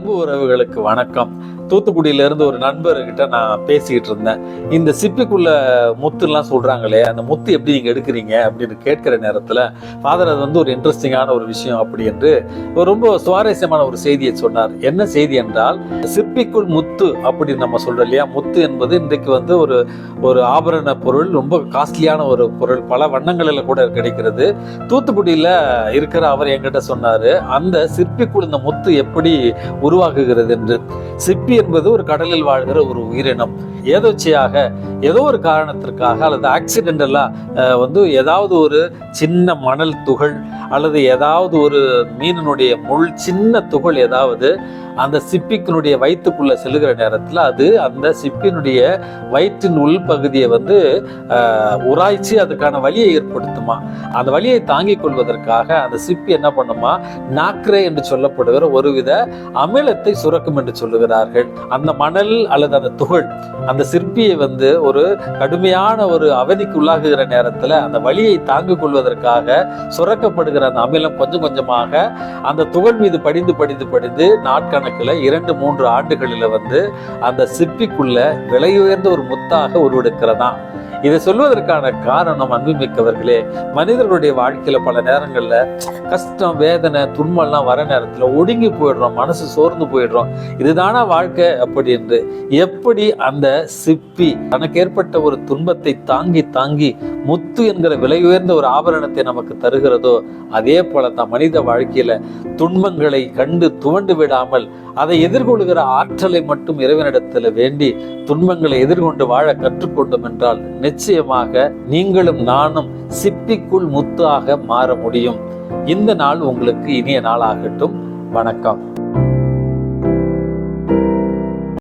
அன்பு உறவுகளுக்கு வணக்கம். தூத்துக்குடியிலேருந்து ஒரு நண்பர்கிட்ட நான் பேசிக்கிட்டு இருந்தேன். இந்த சிப்பிக்குள்ள முத்துலாம் சொல்கிறாங்களே, அந்த முத்து எப்படி நீங்கள் எடுக்கிறீங்க அப்படின்னு கேட்குற நேரத்தில் ஃபாதர் அது வந்து ஒரு இன்ட்ரெஸ்டிங்கான ஒரு விஷயம் அப்படி என்று ரொம்ப சுவாரஸ்யமான ஒரு செய்தியை சொன்னார். என்ன செய்தி என்றால், சிப்பிக்குள் முத்து அப்படின்னு நம்ம சொல்கிறோம் இல்லையா. முத்து என்பது இன்றைக்கு வந்து ஒரு ஆபரண பொருள், ரொம்ப காஸ்ட்லியான ஒரு பொருள், பல வண்ணங்களில் கூட கிடைக்கிறது. தூத்துக்குடியில் இருக்கிற அவர் என்கிட்ட சொன்னார், அந்த சிற்பிக்குள் இந்த முத்து எப்படி உருவாகுகிறது என்று. சிப்பி என்பது ஒரு கடலில் வாழ்கிற ஒரு உயிரினம். ஏதோ ஒரு காரணத்திற்காக அல்லது ஆக்சிடென்டலா வந்து ஏதாவது ஒரு சின்ன மணல் துகள் அல்லது ஏதாவது ஒரு மீனினுடைய சின்ன துகள் ஏதாவது அந்த சிப்பிக்கினுடைய வயிற்றுக்குள்ள செல்லுகிற நேரத்தில் அது அந்த சிப்பினுடைய வயிற்றின் உள்பகுதியை வந்து உராய்ச்சி அதுக்கான வலியை ஏற்படுத்துமா. அந்த வலியை தாங்கிக் கொள்வதற்காக அந்த சிப்பி என்ன பண்ணுமா, நாக்ரே என்று சொல்லப்படுகிற ஒருவித அமிலத்தை சுரக்கும் என்று சொல்லுகிறார்கள். அந்த மணல் அல்லது அந்த துகள் அந்த சிற்பியை வந்து ஒரு கடுமையான ஒரு அவதிக்கு உள்ளாகுகிற நேரத்தில் அந்த வலியை தாங்கிக் கொள்வதற்காக சுரக்கப்படுகிற அந்த அமிலம் கொஞ்சம் கொஞ்சமாக அந்த துகள் மீது படிந்து நாட்கணக்கில் 2-3 ஆண்டுகளில் வந்து அந்த சிப்பிக்குள்ள விலையுயர்ந்த ஒரு முத்தாக உருவெடுக்கிறதா. இதை சொல்வதற்கான காரணம், அன்புமிக்கவர்களே, மனிதர்களுடைய வாழ்க்கையில பல நேரங்கள்ல கஷ்டம், வேதனை, துன்பம்லாம் வர நேரத்துல ஒடுங்கி போயிடுறோம், மனசு சோர்ந்து போயிடுறோம். இதுதானா வாழ்க்கை அப்படி என்று எப்படி அந்த சிப்பி தனக்கு ஏற்பட்ட ஒரு துன்பத்தை தாங்கி முத்து என்கிற விலை உயர்ந்த ஒரு ஆபரணத்தை நமக்கு தருகிறதோ, அதே போல தான் மனித வாழ்க்கையில துன்பங்களை கண்டு துவண்டு விடாமல் அதை எதிர்கொள்கிற ஆற்றலை மட்டும் இறைவனிடத்துல வேண்டி துன்பங்களை எதிர்கொண்டு வாழ கற்றுக்கொண்டோம் என்றால் நிச்சயமாக நீங்களும் நானும் சிப்பிக்குள் முத்தாக மாற முடியும். இந்த நாள் உங்களுக்கு இனிய நாள் ஆகட்டும். வணக்கம்.